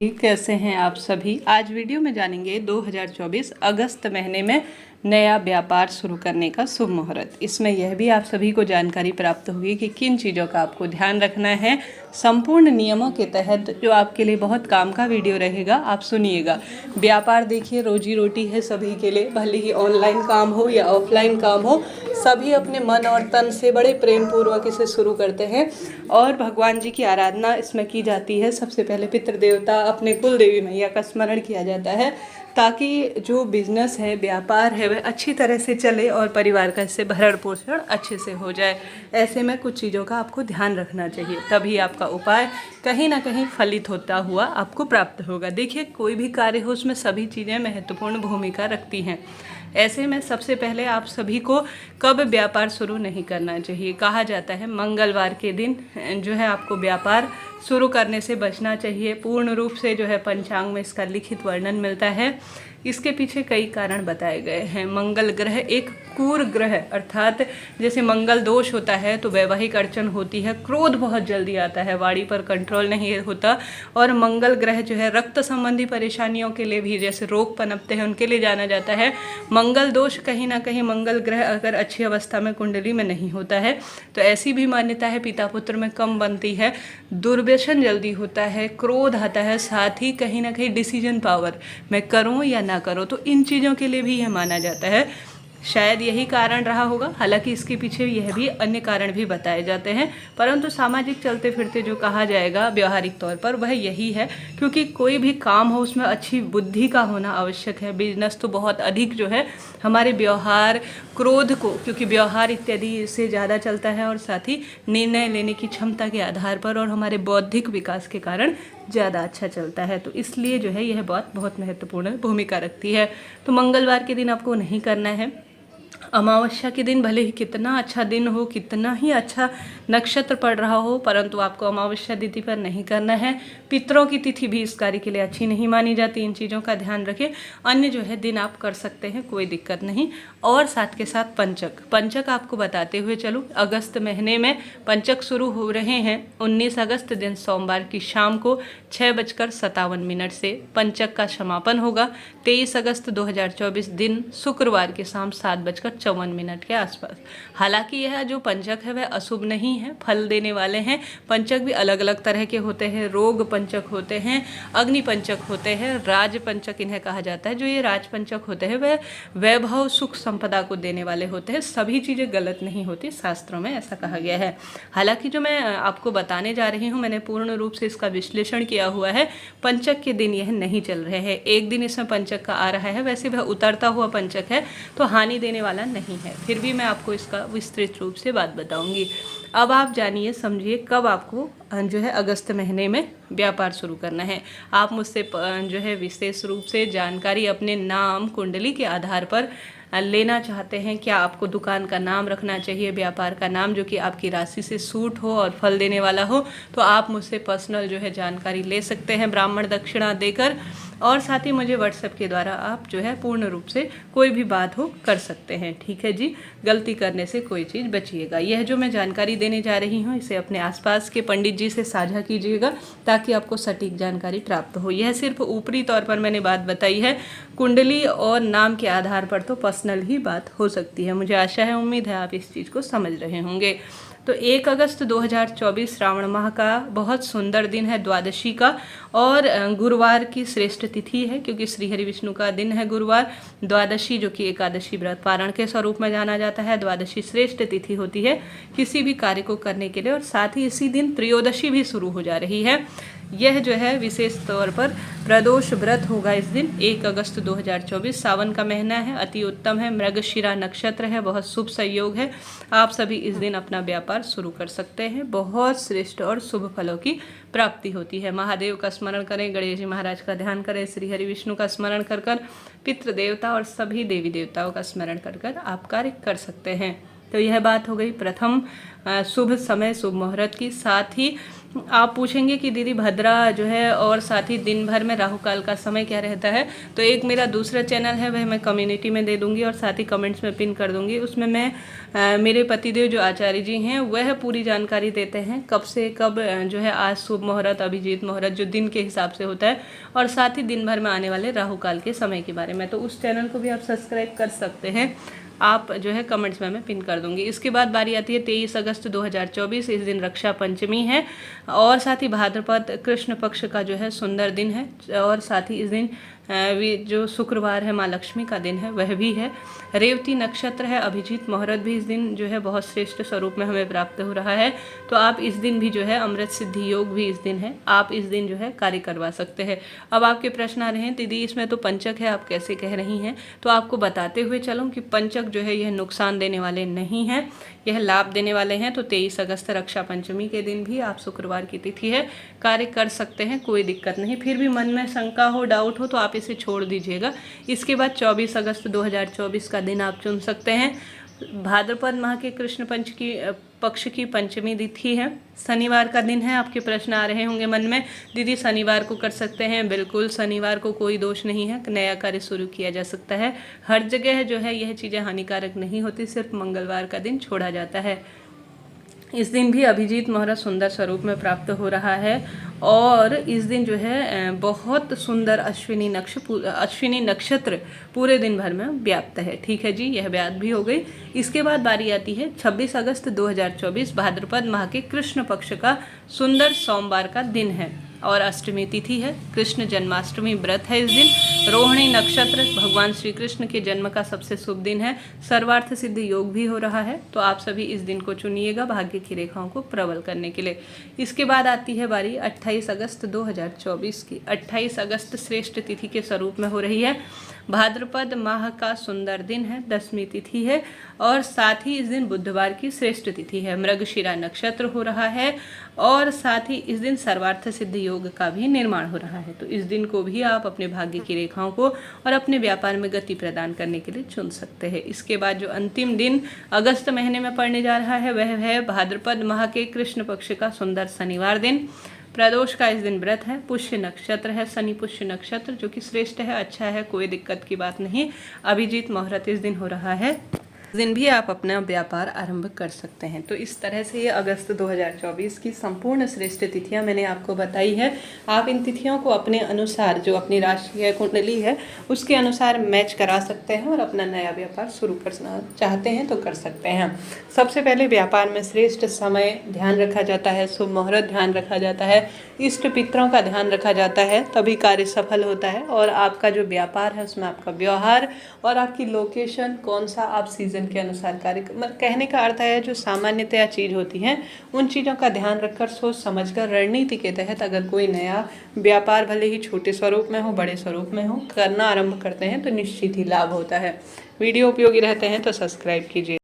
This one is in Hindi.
कैसे हैं आप सभी। आज वीडियो में जानेंगे 2024 अगस्त महीने में नया व्यापार शुरू करने का शुभ मुहूर्त। इसमें यह भी आप सभी को जानकारी प्राप्त होगी कि किन चीज़ों का आपको ध्यान रखना है। संपूर्ण नियमों के तहत जो आपके लिए बहुत काम का वीडियो रहेगा, आप सुनिएगा। व्यापार देखिए रोजी रोटी है सभी के लिए, भले ही ऑनलाइन काम हो या ऑफलाइन काम हो, सभी अपने मन और तन से बड़े प्रेम पूर्वक इसे शुरू करते हैं और भगवान जी की आराधना इसमें की जाती है। सबसे पहले पितृ देवता अपने कुल देवी मैया का स्मरण किया जाता है ताकि जो बिजनेस है, व्यापार है, वह अच्छी तरह से चले और परिवार का इससे भरण पोषण अच्छे से हो जाए। ऐसे में कुछ चीज़ों का आपको ध्यान रखना चाहिए, तभी आपका उपाय कहीं ना कहीं फलित होता हुआ आपको प्राप्त होगा। देखिए, कोई भी कार्य हो उसमें सभी चीज़ें महत्वपूर्ण भूमिका रखती हैं। ऐसे में सबसे पहले आप सभी को कब व्यापार शुरू नहीं करना चाहिए। कहा जाता है मंगलवार के दिन जो है आपको व्यापार शुरू करने से बचना चाहिए। पूर्ण रूप से जो है पंचांग में इसका लिखित वर्णन मिलता है। इसके पीछे कई कारण बताए गए हैं। मंगल ग्रह एक क्रूर ग्रह, अर्थात जैसे मंगल दोष होता है तो वैवाहिक अड़चन होती है, क्रोध बहुत जल्दी आता है, वाणी पर कंट्रोल नहीं होता। और मंगल ग्रह जो है रक्त संबंधी परेशानियों के लिए भी, जैसे रोग पनपते हैं उनके लिए जाना जाता है। मंगल दोष कहीं ना कहीं मंगल ग्रह अगर अच्छी अवस्था में कुंडली में नहीं होता है तो ऐसी भी मान्यता है पिता पुत्र में कम बनती है, दुर्व्यसन जल्दी होता है, क्रोध आता है, साथ ही कहीं ना कहीं डिसीजन पावर, मैं करूं या ना करूं, तो इन चीज़ों के लिए भी यह माना जाता है। शायद यही कारण रहा होगा, हालांकि इसके पीछे यह भी अन्य कारण भी बताए जाते हैं, परंतु सामाजिक चलते फिरते जो कहा जाएगा व्यवहारिक तौर पर वह यही है। क्योंकि कोई भी काम हो उसमें अच्छी बुद्धि का होना आवश्यक है। बिजनेस तो बहुत अधिक जो है हमारे व्यवहार, क्रोध को, क्योंकि व्यवहार इत्यादि से ज़्यादा चलता है और साथ ही निर्णय लेने की क्षमता के आधार पर और हमारे बौद्धिक विकास के कारण ज़्यादा अच्छा चलता है। तो इसलिए जो है यह बात बहुत महत्वपूर्ण भूमिका रखती है। तो मंगलवार के दिन आपको नहीं करना है। अमावस्या के दिन भले ही कितना अच्छा दिन हो, कितना ही अच्छा नक्षत्र पड़ रहा हो, परंतु आपको अमावस्या तिथि पर नहीं करना है। पितरों की तिथि भी इस कार्य के लिए अच्छी नहीं मानी जाती। इन चीज़ों का ध्यान रखें। अन्य जो है दिन आप कर सकते हैं, कोई दिक्कत नहीं। और साथ के साथ पंचक आपको बताते हुए चलूँ, अगस्त महीने में पंचक शुरू हो रहे हैं। 19 अगस्त दिन सोमवार की शाम को 6:57 से पंचक का समापन होगा। 23 अगस्त 2024 दिन शुक्रवार की शाम 7:54 के आसपास। हालांकि यह जो पंचक है वह अशुभ नहीं है, फल देने वाले हैं। पंचक भी अलग अलग तरह के होते हैं। रोग पंचक होते हैं, अग्नि पंचक होते हैं, राज पंचक इन्हें कहा जाता है। जो ये राज पंचक होते हैं वह वैभव सुख संपदा को देने वाले होते हैं। सभी चीज़ें गलत नहीं होती, शास्त्रों में ऐसा कहा गया है। हालांकि जो मैं आपको बताने जा रही हूँ, मैंने पूर्ण रूप से इसका विश्लेषण किया हुआ है। पंचक के दिन यह नहीं चल रहे हैं। एक दिन इसमें पंचक का आ रहा है, वैसे वह उतरता हुआ पंचक है तो हानि देने वाला नहीं है। फिर भी मैं आपको इसका विस्तृत रूप से बात बताऊंगी। अब आप जानिए समझिए कब आपको जो है अगस्त महीने में व्यापार शुरू करना है। आप मुझसे जो है विशेष रूप से जानकारी अपने नाम कुंडली के आधार पर लेना चाहते हैं। क्या आपको दुकान का नाम रखना चाहिए, व्यापार का नाम जो कि आपकी राशि से सूट हो और फल देने वाला हो, तो आप मुझसे पर्सनल जो है जानकारी ले सकते हैं ब्राह्मण दक्षिणा देकर। और साथ ही मुझे व्हाट्सएप के द्वारा आप जो है पूर्ण रूप से कोई भी बात हो कर सकते हैं। ठीक है जी, गलती करने से कोई चीज़ बचिएगा। यह जो मैं जानकारी देने जा रही हूँ इसे अपने आसपास के पंडित जी से साझा कीजिएगा ताकि आपको सटीक जानकारी प्राप्त हो। यह सिर्फ ऊपरी तौर पर मैंने बात बताई है, कुंडली और नाम के आधार पर तो पर्सनल ही बात हो सकती है। मुझे आशा है, उम्मीद है आप इस चीज़ को समझ रहे होंगे। तो 1 अगस्त 2024 श्रावण माह का बहुत सुंदर दिन है, द्वादशी का, और गुरुवार की श्रेष्ठ तिथि है क्योंकि श्री हरि विष्णु का दिन है गुरुवार। द्वादशी जो कि एकादशी व्रत पारण के स्वरूप में जाना जाता है। द्वादशी श्रेष्ठ तिथि होती है किसी भी कार्य को करने के लिए, और साथ ही इसी दिन त्रयोदशी भी शुरू हो जा रही है। यह जो है विशेष तौर पर प्रदोष व्रत होगा इस दिन। 1 अगस्त 2024 सावन का महीना है, अति उत्तम है, मृगशिरा नक्षत्र है, बहुत शुभ संयोग है। आप सभी इस दिन अपना व्यापार शुरू कर सकते हैं। बहुत श्रेष्ठ और शुभ फलों की प्राप्ति होती है। महादेव का स्मरण करें, गणेश जी महाराज का ध्यान करें, श्री हरि विष्णु का स्मरण कर कर, पितृ देवता और सभी देवी देवताओं का स्मरण कर कर आप कार्य कर सकते हैं। तो यह बात हो गई प्रथम शुभ समय शुभ मुहूर्त की। साथ ही आप पूछेंगे कि दीदी भद्रा जो है और साथ ही दिन भर में राहु काल का समय क्या रहता है, तो एक मेरा दूसरा चैनल है, वह मैं कम्युनिटी में दे दूंगी और साथ ही कमेंट्स में पिन कर दूंगी। उसमें मैं मेरे पतिदेव जो आचार्य जी हैं वह पूरी जानकारी देते हैं कब से कब जो है आज शुभ मुहूर्त, अभिजीत मुहूर्त जो दिन के हिसाब से होता है, और साथ ही दिन भर में आने वाले राहु काल के समय के बारे में। तो उस चैनल को भी आप सब्सक्राइब कर सकते हैं, आप जो है कमेंट्स में मैं पिन कर दूंगी। इसके बाद बारी आती है 23 अगस्त 2024। इस दिन रक्षा पंचमी है और साथ ही भाद्रपद कृष्ण पक्ष का जो है सुंदर दिन है, और साथ ही इस दिन जो शुक्रवार है माँ लक्ष्मी का दिन है वह भी है। रेवती नक्षत्र है, अभिजीत मुहूर्त भी इस दिन जो है बहुत श्रेष्ठ स्वरूप में हमें प्राप्त हो रहा है। तो आप इस दिन भी जो है अमृत सिद्धि योग भी इस दिन है, आप इस दिन जो है कार्य करवा सकते हैं। अब आपके प्रश्न आ रहे हैं दीदी इसमें तो पंचक है, आप कैसे कह रही हैं? तो आपको बताते हुए चलूँ कि पंचक जो है यह नुकसान देने वाले नहीं हैं, यह लाभ देने वाले हैं। तो 23 अगस्त रक्षा पंचमी के दिन भी आप, शुक्रवार की तिथि है, कार्य कर सकते हैं, कोई दिक्कत नहीं। फिर भी मन में शंका हो, डाउट हो तो आप इसे छोड़ दीजिएगा। इसके बाद 24 अगस्त 2024 का दिन आप चुन सकते हैं। भाद्रपद माह के कृष्ण पक्ष की पंचमी तिथि है, शनिवार का दिन है। आपके प्रश्न आ रहे होंगे मन में, दीदी शनिवार को कर सकते हैं? बिल्कुल, शनिवार को कोई दोष नहीं है, नया कार्य शुरू किया जा सकता है। हर जगह जो है यह चीज़ें हानिकारक नहीं होती, सिर्फ मंगलवार का दिन छोड़ा जाता है। इस दिन भी अभिजीत मुहूर्त सुंदर स्वरूप में प्राप्त हो रहा है, और इस दिन जो है बहुत सुंदर अश्विनी नक्षत्र पूरे दिन भर में व्याप्त है। ठीक है जी, यह व्याप्त भी हो गई। इसके बाद बारी आती है 26 अगस्त 2024 भाद्रपद माह के कृष्ण पक्ष का सुंदर सोमवार का दिन है, और अष्टमी तिथि है। कृष्ण जन्माष्टमी व्रत है इस दिन। रोहिणी नक्षत्र भगवान श्री कृष्ण के जन्म का सबसे शुभ दिन है। सर्वार्थ सिद्ध योग भी हो रहा है, तो आप सभी इस दिन को चुनिएगा भाग्य की रेखाओं को प्रबल करने के लिए। इसके बाद आती है बारी 28 अगस्त 2024 की। 28 अगस्त श्रेष्ठ तिथि के स्वरूप में हो रही है। भाद्रपद माह का सुंदर दिन है, 10वीं तिथि है, और साथ ही इस दिन बुधवार की श्रेष्ठ तिथि है। मृगशिरा नक्षत्र हो रहा है, और साथ ही इस दिन सर्वार्थ सिद्ध योग का भी निर्माण हो रहा है। तो इस दिन को भी आप अपने भाग्य की रेखाओं को और अपने व्यापार में गति प्रदान करने के लिए चुन सकते हैं। इसके बाद जो अंतिम दिन अगस्त महीने में पड़ने जा रहा है वह है भाद्रपद माह के कृष्ण पक्ष का सुंदर शनिवार दिन। प्रदोष का इस दिन व्रत है। पुष्य नक्षत्र है, शनि पुष्य नक्षत्र, जो कि श्रेष्ठ है, अच्छा है, कोई दिक्कत की बात नहीं। अभिजीत मुहूर्त इस दिन हो रहा है, इस दिन भी आप अपना व्यापार आरंभ कर सकते हैं। तो इस तरह से ये अगस्त 2024 की संपूर्ण श्रेष्ठ तिथियां मैंने आपको बताई है। आप इन तिथियों को अपने अनुसार, जो अपनी राशि है, कुंडली है, उसके अनुसार मैच करा सकते हैं और अपना नया व्यापार शुरू करना चाहते हैं तो कर सकते हैं। सबसे पहले व्यापार में श्रेष्ठ समय ध्यान रखा जाता है, शुभ मुहूर्त ध्यान रखा जाता है, इष्ट पितरों का ध्यान रखा जाता है, तभी कार्य सफल होता है। और आपका जो व्यापार है उसमें आपका व्यवहार और आपकी लोकेशन कौन सा, आप सीजन के अनुसार कार्य, कहने का अर्थ है जो सामान्यतया चीज होती हैं उन चीज़ों का ध्यान रखकर, सोच समझकर, रणनीति के तहत अगर कोई नया व्यापार भले ही छोटे स्वरूप में हो, बड़े स्वरूप में हो, करना आरंभ करते हैं तो निश्चित ही लाभ होता है। वीडियो उपयोगी रहते हैं तो सब्सक्राइब कीजिए।